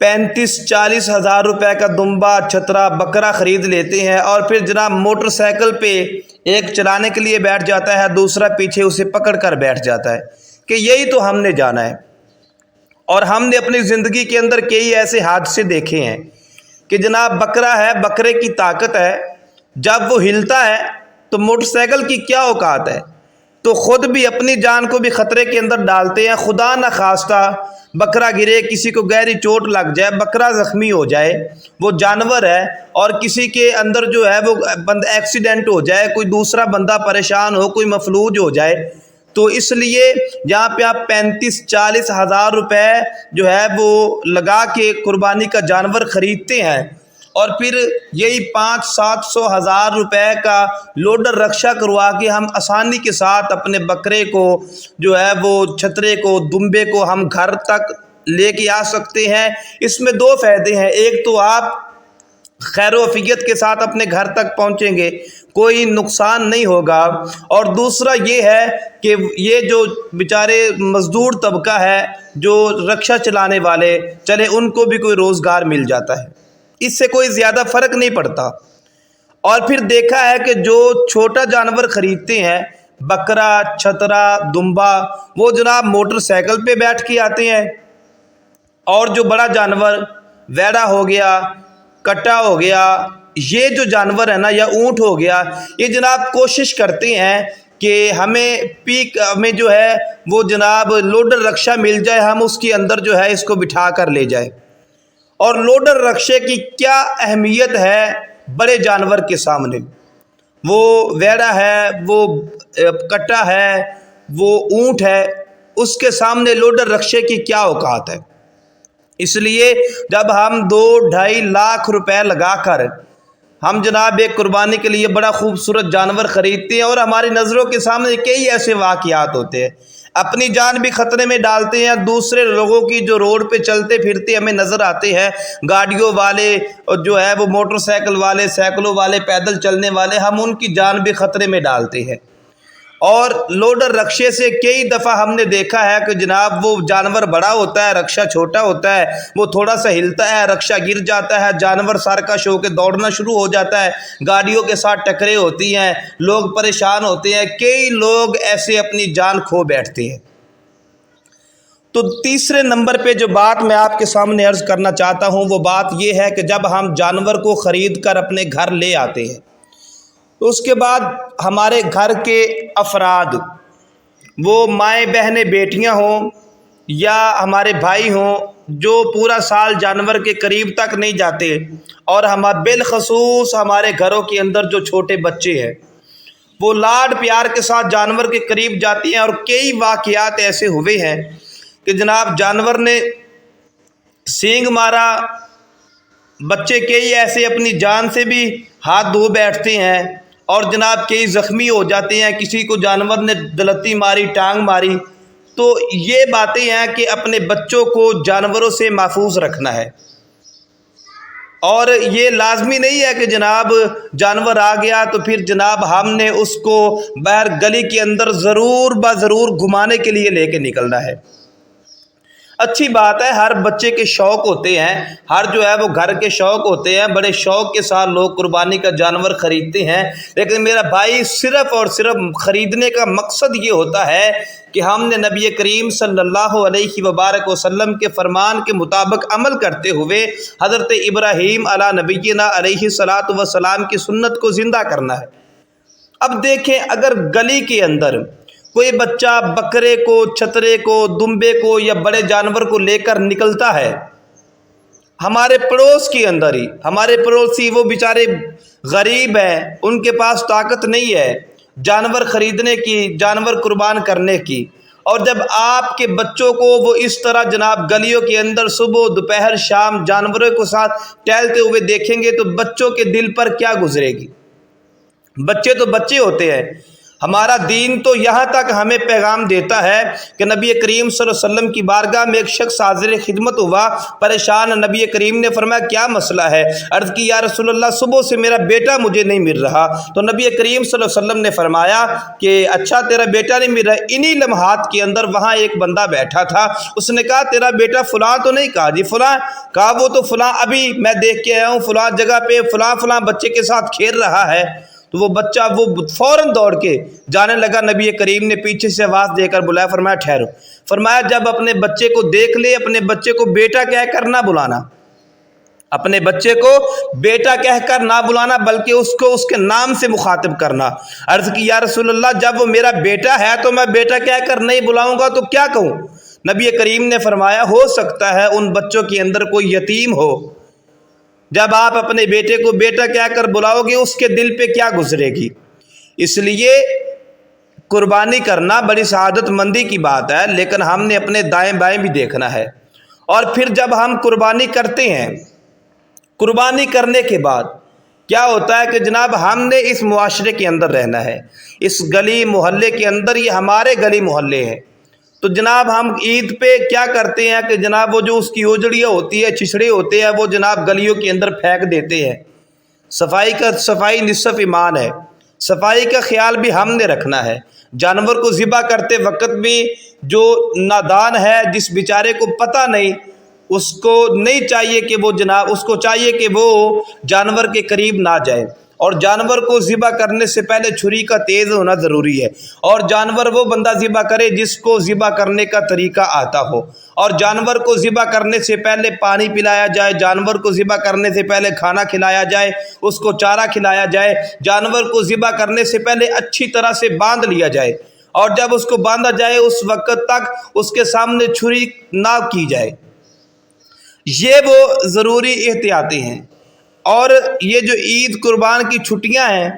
35-40 ہزار روپے کا دمبا چھترا بکرا خرید لیتے ہیں اور پھر جناب موٹر سائیکل پہ ایک چلانے کے لیے بیٹھ جاتا ہے، دوسرا پیچھے اسے پکڑ کر بیٹھ جاتا ہے کہ یہی تو ہم نے جانا ہے۔ اور ہم نے اپنی زندگی کے اندر کئی ایسے حادثے دیکھے ہیں کہ جناب بکرا ہے، بکرے کی طاقت ہے، جب وہ ہلتا ہے تو موٹر سائیکل کی کیا اوقات ہے، تو خود بھی اپنی جان کو بھی خطرے کے اندر ڈالتے ہیں۔ خدا نہ خواستہ بکرا گرے، کسی کو گہری چوٹ لگ جائے، بکرا زخمی ہو جائے، وہ جانور ہے، اور کسی کے اندر جو ہے وہ ایکسیڈنٹ ہو جائے، کوئی دوسرا بندہ پریشان ہو، کوئی مفلوج ہو جائے، تو اس لیے جہاں پہ آپ 35-40 ہزار روپے جو ہے وہ لگا کے قربانی کا جانور خریدتے ہیں، اور پھر یہی 500-700 ہزار روپے کا لوڈر رکشہ کروا کے ہم آسانی کے ساتھ اپنے بکرے کو جو ہے وہ چھترے کو دمبے کو ہم گھر تک لے کے آ سکتے ہیں۔ اس میں دو فائدے ہیں، ایک تو آپ خیر و عافیت کے ساتھ اپنے گھر تک پہنچیں گے، کوئی نقصان نہیں ہوگا، اور دوسرا یہ ہے کہ یہ جو بیچارے مزدور طبقہ ہے جو رکشہ چلانے والے چلے، ان کو بھی کوئی روزگار مل جاتا ہے، اس سے کوئی زیادہ فرق نہیں پڑتا۔ اور پھر دیکھا ہے کہ جو چھوٹا جانور خریدتے ہیں، بکرا چھترا دمبا، وہ جناب موٹر سائیکل پہ بیٹھ کے آتے ہیں، اور جو بڑا جانور ویڑا ہو گیا، کٹا ہو گیا، یہ جو جانور ہے نا، یا اونٹ ہو گیا، یہ جناب کوشش کرتے ہیں کہ ہمیں جو ہے وہ جناب لوڈر رکشہ مل جائے، ہم اس کے اندر جو ہے اس کو بٹھا کر لے جائیں۔ اور لوڈر رکشے کی کیا اہمیت ہے بڑے جانور کے سامنے، وہ ویڑا ہے، وہ کٹا ہے، وہ اونٹ ہے، اس کے سامنے لوڈر رکشے کی کیا اوقات ہے۔ اس لیے جب ہم 2-2.5 لاکھ روپے لگا کر ہم جناب ایک قربانی کے لیے بڑا خوبصورت جانور خریدتے ہیں، اور ہماری نظروں کے سامنے کئی ایسے واقعات ہوتے ہیں، اپنی جان بھی خطرے میں ڈالتے ہیں، دوسرے لوگوں کی جو روڈ پہ چلتے پھرتے ہمیں نظر آتے ہیں، گاڑیوں والے جو ہے وہ موٹر سائیکل والے، سائیکلوں والے، پیدل چلنے والے، ہم ان کی جان بھی خطرے میں ڈالتے ہیں۔ اور لوڈر رکشے سے کئی دفعہ ہم نے دیکھا ہے کہ جناب وہ جانور بڑا ہوتا ہے، رکشہ چھوٹا ہوتا ہے، وہ تھوڑا سا ہلتا ہے، رکشہ گر جاتا ہے، جانور سرکش ہو کے دوڑنا شروع ہو جاتا ہے، گاڑیوں کے ساتھ ٹکریں ہوتی ہیں، لوگ پریشان ہوتے ہیں، کئی لوگ ایسے اپنی جان کھو بیٹھتے ہیں۔ تو تیسرے نمبر پہ جو بات میں آپ کے سامنے عرض کرنا چاہتا ہوں، وہ بات یہ ہے کہ جب ہم جانور کو خرید کر اپنے گھر لے آتے ہیں، تو اس کے بعد ہمارے گھر کے افراد، وہ مائیں بہنیں بیٹیاں ہوں یا ہمارے بھائی ہوں، جو پورا سال جانور کے قریب تک نہیں جاتے، اور بالخصوص ہمارے گھروں کے اندر جو چھوٹے بچے ہیں، وہ لاڈ پیار کے ساتھ جانور کے قریب جاتے ہیں۔ اور کئی واقعات ایسے ہوئے ہیں کہ جناب جانور نے سینگ مارا، بچے کئی ایسے اپنی جان سے بھی ہاتھ دھو بیٹھتے ہیں، اور جناب کئی زخمی ہو جاتے ہیں، کسی کو جانور نے دلتی ماری، ٹانگ ماری۔ تو یہ باتیں ہیں کہ اپنے بچوں کو جانوروں سے محفوظ رکھنا ہے، اور یہ لازمی نہیں ہے کہ جناب جانور آ گیا تو پھر جناب ہم نے اس کو باہر گلی کے اندر ضرور گھمانے کے لیے لے کے نکلنا ہے۔ اچھی بات ہے، ہر بچے کے شوق ہوتے ہیں، ہر جو ہے وہ گھر کے شوق ہوتے ہیں، بڑے شوق کے ساتھ لوگ قربانی کا جانور خریدتے ہیں، لیکن میرا بھائی صرف اور صرف خریدنے کا مقصد یہ ہوتا ہے کہ ہم نے نبی کریم صلی اللہ علیہ وبارک وسلم کے فرمان کے مطابق عمل کرتے ہوئے حضرت ابراہیم علی نبینا علیہ الصلاۃ والسلام کی سنت کو زندہ کرنا ہے۔ اب دیکھیں، اگر گلی کے اندر کوئی بچہ بکرے کو، چھترے کو، دمبے کو یا بڑے جانور کو لے کر نکلتا ہے، ہمارے پڑوس کے اندر ہی، ہمارے پڑوسی وہ بیچارے غریب ہیں، ان کے پاس طاقت نہیں ہے جانور خریدنے کی، جانور قربان کرنے کی، اور جب آپ کے بچوں کو وہ اس طرح جناب گلیوں کے اندر صبح دوپہر شام جانوروں کے ساتھ ٹہلتے ہوئے دیکھیں گے تو بچوں کے دل پر کیا گزرے گی؟ بچے تو بچے ہوتے ہیں، ہمارا دین تو یہاں تک ہمیں پیغام دیتا ہے کہ نبی کریم صلی اللہ علیہ وسلم کی بارگاہ میں ایک شخص حاضر خدمت ہوا، پریشان۔ نبی کریم نے فرمایا کیا مسئلہ ہے؟ عرض کی یا رسول اللہ صبح سے میرا بیٹا مجھے نہیں مل رہا۔ تو نبی کریم صلی اللہ علیہ وسلم نے فرمایا کہ اچھا تیرا بیٹا نہیں مل رہا۔ انہی لمحات کے اندر وہاں ایک بندہ بیٹھا تھا، اس نے کہا تیرا بیٹا فلاں تو نہیں؟ کہا جی فلاں۔ کہا وہ تو فلاں ابھی میں دیکھ کے آیا ہوں، فلاں جگہ پہ فلاں بچے کے ساتھ کھیل رہا ہے۔ تو وہ بچہ وہ فوراً دوڑ کے جانے لگا۔ نبی کریم نے پیچھے سے آواز دے کر بلایا، فرمایا ٹھہرو۔ فرمایا جب اپنے بچے کو دیکھ لے، اپنے بچے کو بیٹا کہہ کر نہ بلانا، اپنے بچے کو بیٹا کہہ کر نہ بلانا، بلکہ اس کو اس کے نام سے مخاطب کرنا۔ عرض کی یا رسول اللہ جب وہ میرا بیٹا ہے تو میں بیٹا کہہ کر نہیں بلاؤں گا تو کیا کہوں؟ نبی کریم نے فرمایا ہو سکتا ہے ان بچوں کے اندر کوئی یتیم ہو، جب آپ اپنے بیٹے کو بیٹا کہہ کر بلاؤ گے اس کے دل پہ کیا گزرے گی؟ اس لیے قربانی کرنا بڑی سعادت مندی کی بات ہے، لیکن ہم نے اپنے دائیں بائیں بھی دیکھنا ہے۔ اور پھر جب ہم قربانی کرتے ہیں، قربانی کرنے کے بعد کیا ہوتا ہے کہ جناب ہم نے اس معاشرے کے اندر رہنا ہے، اس گلی محلے کے اندر، یہ ہمارے گلی محلے ہیں۔ تو جناب ہم عید پہ کیا کرتے ہیں کہ جناب وہ جو اس کی اوجڑیاں ہوتی ہے، چھچڑے ہوتے ہیں، وہ جناب گلیوں کے اندر پھینک دیتے ہیں۔ صفائی نصف ایمان ہے، صفائی کا خیال بھی ہم نے رکھنا ہے۔ جانور کو ذبح کرتے وقت بھی جو نادان ہے، جس بیچارے کو پتہ نہیں، اس کو نہیں چاہیے کہ وہ جناب، اس کو چاہیے کہ وہ جانور کے قریب نہ جائے۔ اور جانور کو ذبح کرنے سے پہلے چھری کا تیز ہونا ضروری ہے، اور جانور وہ بندہ ذبح کرے جس کو ذبح کرنے کا طریقہ آتا ہو، اور جانور کو ذبح کرنے سے پہلے پانی پلایا جائے، جانور کو ذبح کرنے سے پہلے کھانا کھلایا جائے، اس کو چارہ کھلایا جائے، جانور کو ذبح کرنے سے پہلے اچھی طرح سے باندھ لیا جائے، اور جب اس کو باندھا جائے اس وقت تک اس کے سامنے چھری نہ کی جائے۔ یہ وہ ضروری احتیاطی ہیں۔ اور یہ جو عید قربان کی چھٹیاں ہیں،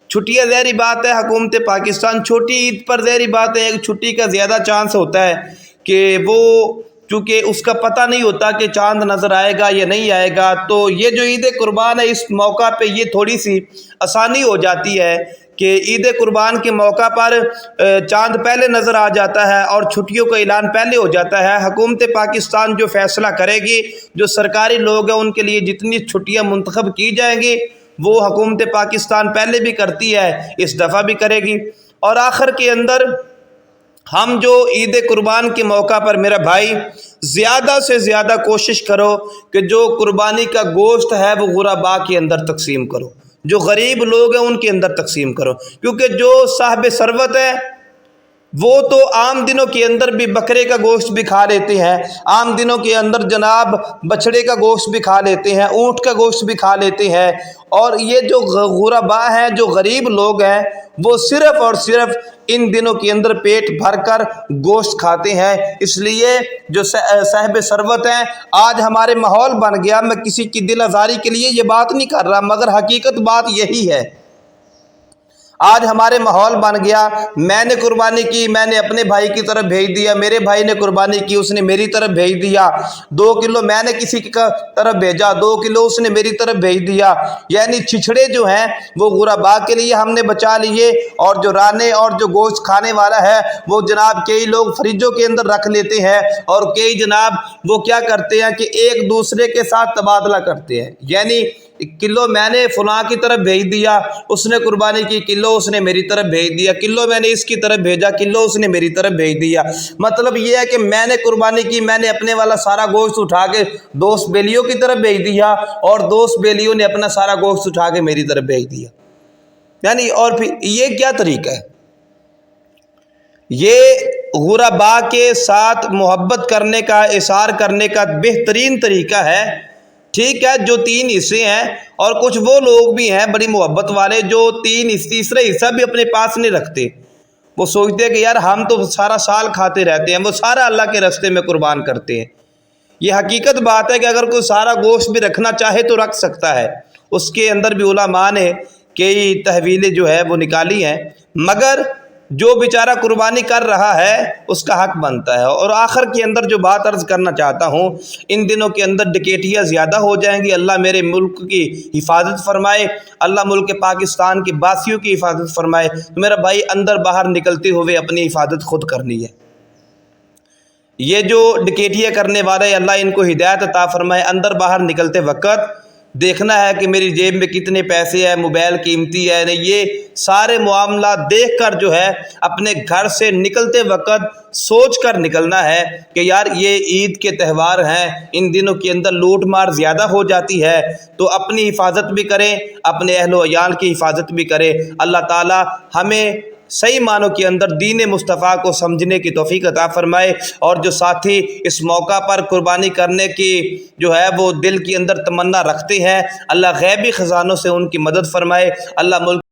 چھٹیاں ظاہری بات ہے حکومت پاکستان چھوٹی عید پر ظاہری بات ہے ایک چھٹی کا زیادہ چانس ہوتا ہے کہ وہ چونکہ اس کا پتہ نہیں ہوتا کہ چاند نظر آئے گا یا نہیں آئے گا، تو یہ جو عید قربان ہے اس موقع پہ یہ تھوڑی سی آسانی ہو جاتی ہے کہ عید قربان کے موقع پر چاند پہلے نظر آ جاتا ہے اور چھٹیوں کا اعلان پہلے ہو جاتا ہے۔ حکومت پاکستان جو فیصلہ کرے گی، جو سرکاری لوگ ہیں ان کے لیے جتنی چھٹیاں منتخب کی جائیں گی وہ حکومت پاکستان پہلے بھی کرتی ہے، اس دفعہ بھی کرے گی۔ اور آخر کے اندر ہم جو عید قربان کے موقع پر میرا بھائی زیادہ سے زیادہ کوشش کرو کہ جو قربانی کا گوشت ہے وہ غرباء کے اندر تقسیم کرو، جو غریب لوگ ہیں ان کے اندر تقسیم کرو، کیونکہ جو صاحب ثروت ہے وہ تو عام دنوں کے اندر بھی بکرے کا گوشت بھی کھا لیتے ہیں، عام دنوں کے اندر جناب بچڑے کا گوشت بھی کھا لیتے ہیں، اونٹ کا گوشت بھی کھا لیتے ہیں، اور یہ جو غرباء ہیں، جو غریب لوگ ہیں، وہ صرف اور صرف ان دنوں کے اندر پیٹ بھر کر گوشت کھاتے ہیں۔ اس لیے جو صاحب ثروت ہیں، آج ہمارے ماحول بن گیا، میں کسی کی دل آزاری کے لیے یہ بات نہیں کر رہا مگر حقیقت بات یہی ہے، آج ہمارے ماحول بن گیا، میں نے قربانی کی، میں نے اپنے بھائی کی طرف بھیج دیا، میرے بھائی نے قربانی کی، اس نے میری طرف بھیج دیا، 2 کلو میں نے کسی کی طرف بھیجا، 2 کلو اس نے میری طرف بھیج دیا۔ یعنی چھچڑے جو ہیں وہ غرباء کے لیے ہم نے بچا لیے، اور جو رانے اور جو گوشت کھانے والا ہے وہ جناب کئی لوگ فریجوں کے اندر رکھ لیتے ہیں، اور کئی جناب وہ کیا کرتے ہیں کہ ایک دوسرے کے ساتھ تبادلہ کرتے ہیں، یعنی کلو میں نے فلاں کی طرف بھیج دیا، اس نے قربانی کی، کلو اس نے میری طرف بھیج دیا، کلو میں نے اس کی طرف بھیجا، کلو اس نے میری طرف بھیج دیا۔ مطلب یہ ہے کہ میں نے قربانی کی، میں نے اپنے والا سارا گوشت اٹھا کے دوست بیلیوں کی طرف بھیج دیا، اور دوست بیلیوں نے اپنا سارا گوشت اٹھا کے میری طرف بھیج دیا۔ یعنی اور پھر یہ کیا طریقہ ہے؟ یہ غرباء کے ساتھ محبت کرنے کا، اظہار کرنے کا بہترین طریقہ ہے۔ ٹھیک ہے، جو 3 حصے ہیں، اور کچھ وہ لوگ بھی ہیں بڑی محبت والے جو تیسرا حصہ بھی اپنے پاس نہیں رکھتے، وہ سوچتے ہیں کہ یار ہم تو سارا سال کھاتے رہتے ہیں، وہ سارا اللہ کے راستے میں قربان کرتے ہیں۔ یہ حقیقت بات ہے کہ اگر کوئی سارا گوشت بھی رکھنا چاہے تو رکھ سکتا ہے، اس کے اندر بھی علماء نے کئی تحویلیں جو ہے وہ نکالی ہیں، مگر جو بیچارہ قربانی کر رہا ہے اس کا حق بنتا ہے۔ اور آخر کے اندر جو بات عرض کرنا چاہتا ہوں، ان دنوں کے اندر ڈکیتیاں زیادہ ہو جائیں گی۔ اللہ میرے ملک کی حفاظت فرمائے، اللہ ملک پاکستان کے باسیوں کی حفاظت فرمائے۔ میرا بھائی اندر باہر نکلتے ہوئے اپنی حفاظت خود کرنی ہے۔ یہ جو ڈکیتیاں کرنے والے، اللہ ان کو ہدایت عطا فرمائے۔ اندر باہر نکلتے وقت دیکھنا ہے کہ میری جیب میں کتنے پیسے ہیں، موبائل قیمتی ہے نہیں، یہ سارے معاملات دیکھ کر جو ہے اپنے گھر سے نکلتے وقت سوچ کر نکلنا ہے کہ یار یہ عید کے تہوار ہیں، ان دنوں کے اندر لوٹ مار زیادہ ہو جاتی ہے، تو اپنی حفاظت بھی کریں، اپنے اہل و عیال کی حفاظت بھی کریں۔ اللہ تعالی ہمیں صحیح معنوں کے اندر دین مصطفیٰ کو سمجھنے کی توفیق عطا فرمائے، اور جو ساتھی اس موقع پر قربانی کرنے کی جو ہے وہ دل کے اندر تمنا رکھتے ہیں، اللہ غیبی خزانوں سے ان کی مدد فرمائے۔ اللہ ملک